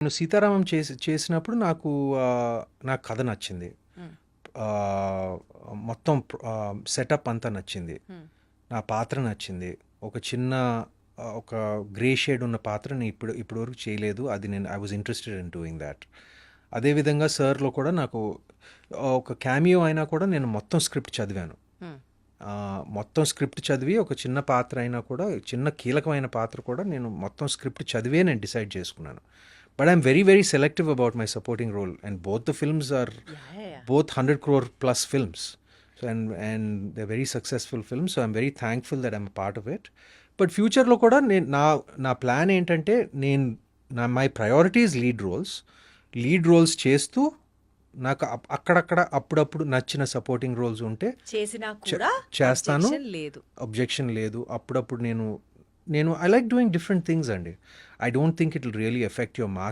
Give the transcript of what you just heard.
నేను 'సీతారామం' చేసినప్పుడు నాకు కథ నచ్చింది. హ్మ్. ఆహ్, మొత్తం సెటప్ అంతా నచ్చింది. హ్మ్. నా పాత్ర నచ్చింది. ఒక చిన్న ఒక గ్రే షేడ్ ఉన్న పాత్ర నేను ఇప్పటివరకు చేయలేదు. అది I was interested in doing that. అదేవిధంగా 'సార్'లో కూడా నాకు ఒక క్యామియో అయినా కూడా నేను మొత్తం స్క్రిప్ట్ చదివాను. హ్మ్. మొత్తం స్క్రిప్ట్ చదివి ఒక చిన్న పాత్ర అయినా కూడా చిన్న కీలకమైన పాత్ర కూడా నేను మొత్తం స్క్రిప్ట్ చదివే నేను డిసైడ్ చేసుకున్నాను. But I'm very very selective about my supporting role and both the films are Yeah. both 100 crore plus films. So and they're very successful films. So I'm very thankful that I'm a part of it. But ఫ్యూచర్లో కూడా నా plan ఏంటంటే my priorities lead roles చేస్తూ నాకు అక్కడక్కడ అప్పుడప్పుడు నచ్చిన supporting roles ఉంటే చేసినా కూడా చేస్తాను. objection లేదు. అబ్జెక్షన్ లేదు. అప్పుడప్పుడు నేను I like doing different things అండి. I don't think it will really affect your mark